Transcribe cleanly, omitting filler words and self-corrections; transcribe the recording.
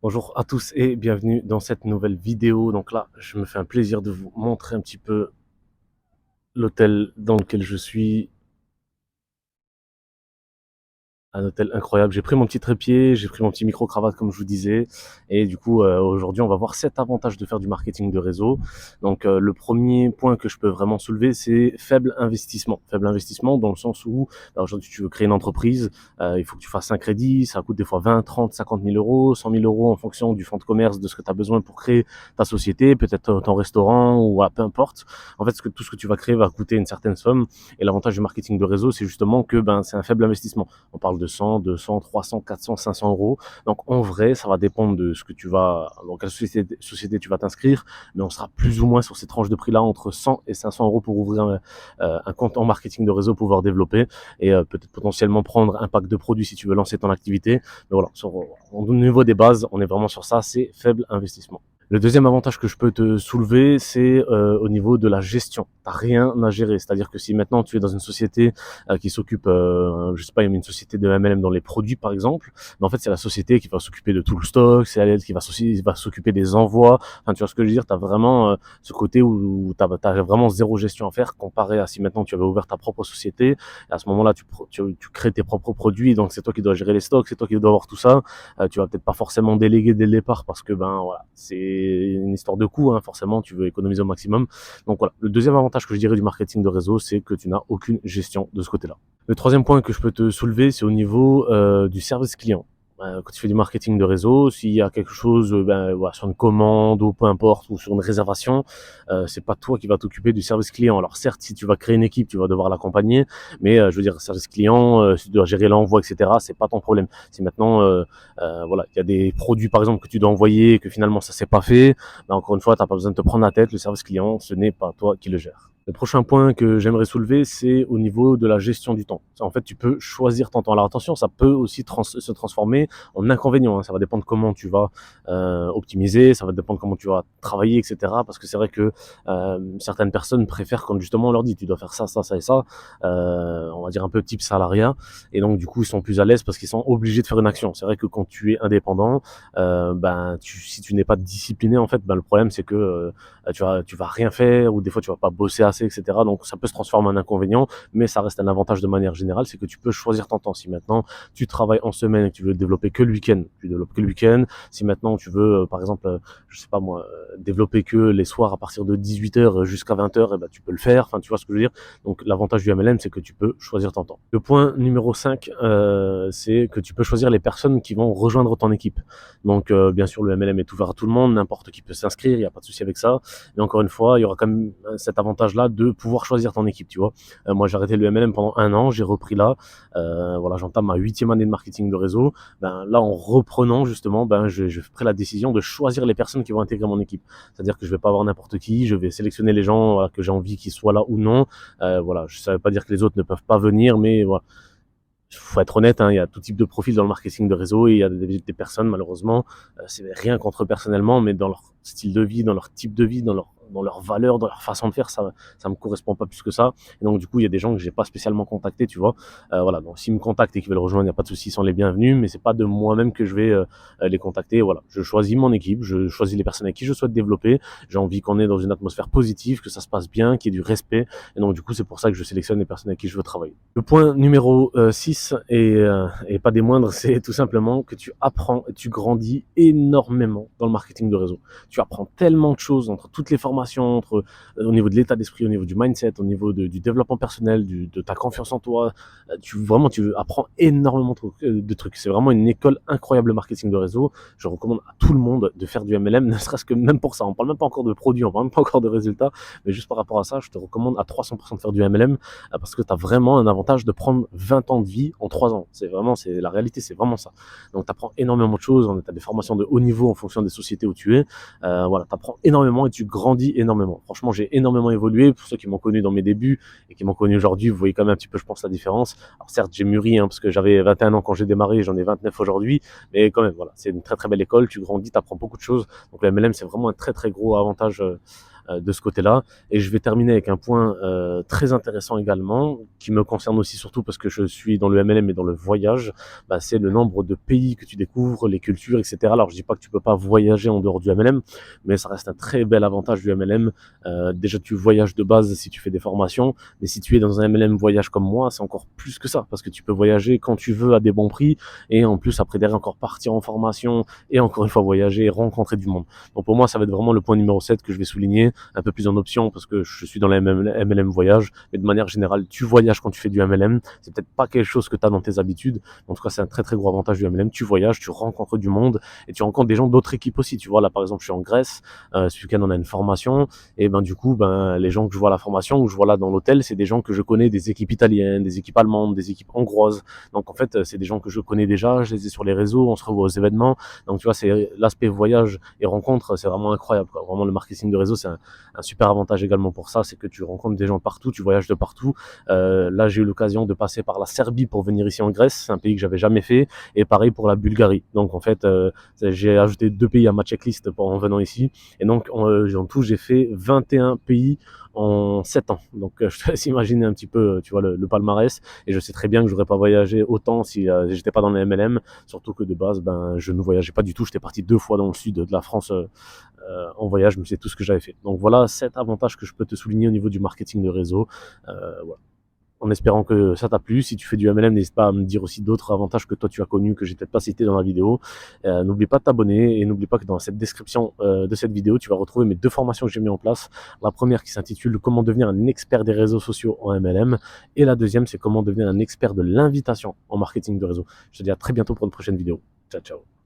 Bonjour à tous et bienvenue dans cette nouvelle vidéo. Donc là, je me fais un plaisir de vous montrer un petit peu l'hôtel dans lequel je suis. Un hôtel incroyable. J'ai pris mon petit trépied, j'ai pris mon petit micro-cravate comme je vous disais. Et du coup, aujourd'hui, on va voir 7 avantages de faire du marketing de réseau. Donc, le premier point que je peux vraiment soulever, c'est faible investissement. Faible investissement dans le sens où, aujourd'hui, tu veux créer une entreprise, il faut que tu fasses un crédit, ça coûte des fois 20, 30, 50 000 euros, 100 000 euros en fonction du fonds de commerce, de ce que tu as besoin pour créer ta société, peut-être ton restaurant ou peu importe. En fait, tout ce que tu vas créer va coûter une certaine somme. Et l'avantage du marketing de réseau, c'est justement que c'est un faible investissement. On parle de 100, 200, 300, 400, 500 euros. Donc en vrai, ça va dépendre de ce que tu vas, dans quelle société tu vas t'inscrire, mais on sera plus ou moins sur ces tranches de prix-là entre 100 et 500 euros pour ouvrir un compte en marketing de réseau, pouvoir développer et peut-être potentiellement prendre un pack de produits si tu veux lancer ton activité. Mais voilà, au niveau des bases, on est vraiment sur ça, c'est faible investissement. Le deuxième avantage que je peux te soulever, c'est au niveau de la gestion. Tu n'as rien à gérer. C'est-à-dire que si maintenant tu es dans une société qui s'occupe, je sais pas, il y a une société de MLM dans les produits par exemple, mais en fait c'est la société qui va s'occuper de tout le stock, c'est elle qui va s'occuper des envois. Enfin, tu vois ce que je veux dire, tu as vraiment ce côté où tu as vraiment zéro gestion à faire comparé à si maintenant tu avais ouvert ta propre société. Et à ce moment-là, tu crées tes propres produits, donc c'est toi qui dois gérer les stocks, c'est toi qui dois avoir tout ça. Tu vas peut-être pas forcément déléguer dès le départ parce que voilà, c'est une histoire de coût, hein, forcément, tu veux économiser au maximum. Donc voilà, le deuxième avantage que je dirais du marketing de réseau, c'est que tu n'as aucune gestion de ce côté-là. Le troisième point que je peux te soulever, c'est au niveau du service client. Quand tu fais du marketing de réseau, s'il y a quelque chose voilà, sur une commande ou peu importe, ou sur une réservation, c'est pas toi qui vas t'occuper du service client. Alors certes, si tu vas créer une équipe, tu vas devoir l'accompagner, mais je veux dire, service client, si tu dois gérer l'envoi, etc., c'est pas ton problème. Si maintenant, voilà, il y a des produits par exemple que tu dois envoyer et que finalement ça s'est pas fait, encore une fois, tu n'as pas besoin de te prendre la tête, le service client, ce n'est pas toi qui le gère. Le prochain point que j'aimerais soulever, c'est au niveau de la gestion du temps. En fait, tu peux choisir ton temps. Alors attention, ça peut aussi se transformer en inconvénient, hein. Ça va dépendre comment tu vas optimiser, ça va dépendre comment tu vas travailler, etc. Parce que c'est vrai que certaines personnes préfèrent quand justement on leur dit tu dois faire ça, ça, ça et ça, on va dire un peu type salariat, et donc du coup ils sont plus à l'aise parce qu'ils sont obligés de faire une action. C'est vrai que quand tu es indépendant, si tu n'es pas discipliné, en fait, le problème c'est que tu vas rien faire, ou des fois tu vas pas bosser assez, etc. Donc ça peut se transformer en inconvénient, mais ça reste un avantage de manière générale, c'est que tu peux choisir ton temps. Si maintenant tu travailles en semaine et que tu veux développer que le week-end, tu développes que le week-end. Si maintenant tu veux, par exemple, je sais pas moi, développer que les soirs à partir de 18h jusqu'à 20h, et tu peux le faire. Enfin, tu vois ce que je veux dire. Donc l'avantage du MLM, c'est que tu peux choisir ton temps. Le point numéro 5, c'est que tu peux choisir les personnes qui vont rejoindre ton équipe. Donc bien sûr, le MLM est ouvert à tout le monde, n'importe qui peut s'inscrire, il n'y a pas de souci avec ça. Mais encore une fois, il y aura quand même cet avantage-là de pouvoir choisir ton équipe, tu vois. Moi, j'ai arrêté le MLM pendant 1 an, j'ai repris là. Voilà, j'entame ma 8e année de marketing de réseau. Là, en reprenant justement, je ferai la décision de choisir les personnes qui vont intégrer mon équipe. C'est-à-dire que je vais pas avoir n'importe qui, je vais sélectionner les gens, voilà, que j'ai envie qu'ils soient là ou non. Voilà, ça veut pas dire que les autres ne peuvent pas venir, mais voilà. Faut être honnête, hein, il y a tout type de profil dans le marketing de réseau, et il y a des personnes, malheureusement, c'est rien contre eux personnellement, mais dans leur style de vie, dans leur type de vie, dans leurs valeurs, dans leur façon de faire, ça me correspond pas plus que ça. Et donc du coup, il y a des gens que j'ai pas spécialement contactés, tu vois. Voilà, donc s'ils me contactent et qu'ils veulent rejoindre, il n'y a pas de souci, ils sont les bienvenus, mais c'est pas de moi-même que je vais les contacter. Voilà, je choisis mon équipe, je choisis les personnes avec qui je souhaite développer. J'ai envie qu'on est dans une atmosphère positive, que ça se passe bien, qu'il y ait du respect, et donc du coup, c'est pour ça que je sélectionne les personnes avec qui je veux travailler. Le point numéro 6, et pas des moindres, c'est tout simplement que tu apprends et tu grandis énormément dans le marketing de réseau. Tu apprends tellement de choses entre toutes les formations, au niveau de l'état d'esprit, au niveau du mindset, au niveau du développement personnel, de ta confiance en toi. Tu apprends énormément de trucs. C'est vraiment une école incroyable, le marketing de réseau. Je recommande à tout le monde de faire du MLM, ne serait-ce que même pour ça. On parle même pas encore de produits, on parle même pas encore de résultats, mais juste par rapport à ça, je te recommande à 300% de faire du MLM, parce que tu as vraiment un avantage de prendre 20 ans de vie en 3 ans. C'est la réalité, c'est vraiment ça. Donc tu apprends énormément de choses, tu as des formations de haut niveau en fonction des sociétés où tu es. Voilà, tu apprends énormément et tu grandis énormément. Franchement, j'ai énormément évolué. Pour ceux qui m'ont connu dans mes débuts et qui m'ont connu aujourd'hui, vous voyez quand même un petit peu, je pense, la différence. Alors certes, j'ai mûri, hein, parce que j'avais 21 ans quand j'ai démarré, j'en ai 29 aujourd'hui, mais quand même, voilà, c'est une très très belle école, tu grandis, tu apprends beaucoup de choses. Donc le MLM, c'est vraiment un très très gros avantage de ce côté-là. Et je vais terminer avec un point très intéressant également, qui me concerne aussi surtout parce que je suis dans le MLM et dans le voyage, bah, c'est le nombre de pays que tu découvres, les cultures, etc. Alors je dis pas que tu peux pas voyager en dehors du MLM, mais ça reste un très bel avantage du MLM. Déjà tu voyages de base si tu fais des formations, mais si tu es dans un MLM voyage comme moi, c'est encore plus que ça, parce que tu peux voyager quand tu veux à des bons prix, et en plus après derrière encore partir en formation, et encore une fois voyager et rencontrer du monde. Donc pour moi ça va être vraiment le point numéro 7 que je vais souligner, un peu plus en option parce que je suis dans la MLM voyage, mais de manière générale tu voyages quand tu fais du MLM, c'est peut-être pas quelque chose que tu as dans tes habitudes, en tout cas c'est un très très gros avantage du MLM, tu voyages, tu rencontres du monde, et tu rencontres des gens d'autres équipes aussi, tu vois, là par exemple je suis en Grèce, ce week-end on a une formation, et ben du coup ben les gens que je vois à la formation, ou que je vois là dans l'hôtel, c'est des gens que je connais, des équipes italiennes, des équipes allemandes, des équipes hongroises, donc en fait c'est des gens que je connais déjà, je les ai sur les réseaux, on se revoit aux événements, donc tu vois c'est l'aspect voyage et rencontre, c'est vraiment incroyable, quoi. Vraiment le marketing de réseau c'est un super avantage également pour ça, c'est que tu rencontres des gens partout, tu voyages de partout. Là j'ai eu l'occasion de passer par la Serbie pour venir ici en Grèce, c'est un pays que j'avais jamais fait, et pareil pour la Bulgarie, donc en fait j'ai ajouté 2 pays à ma checklist en venant ici, et donc en tout j'ai fait 21 pays en 7 ans. Donc je te laisse imaginer un petit peu, tu vois, le palmarès. Et je sais très bien que j'aurais pas voyagé autant si j'étais pas dans les MLM. Surtout que de base, ben, je ne voyageais pas du tout. J'étais parti 2 fois dans le sud de la France en voyage, mais c'est tout ce que j'avais fait. Donc voilà 7 avantages que je peux te souligner au niveau du marketing de réseau. Voilà, en espérant que ça t'a plu. Si tu fais du MLM, n'hésite pas à me dire aussi d'autres avantages que toi tu as connus, que j'ai peut-être pas cité dans la vidéo. N'oublie pas de t'abonner, et n'oublie pas que dans cette description de cette vidéo, tu vas retrouver mes 2 formations que j'ai mis en place. La première qui s'intitule Comment devenir un expert des réseaux sociaux en MLM, et la deuxième c'est Comment devenir un expert de l'invitation en marketing de réseau. Je te dis à très bientôt pour une prochaine vidéo. Ciao ciao.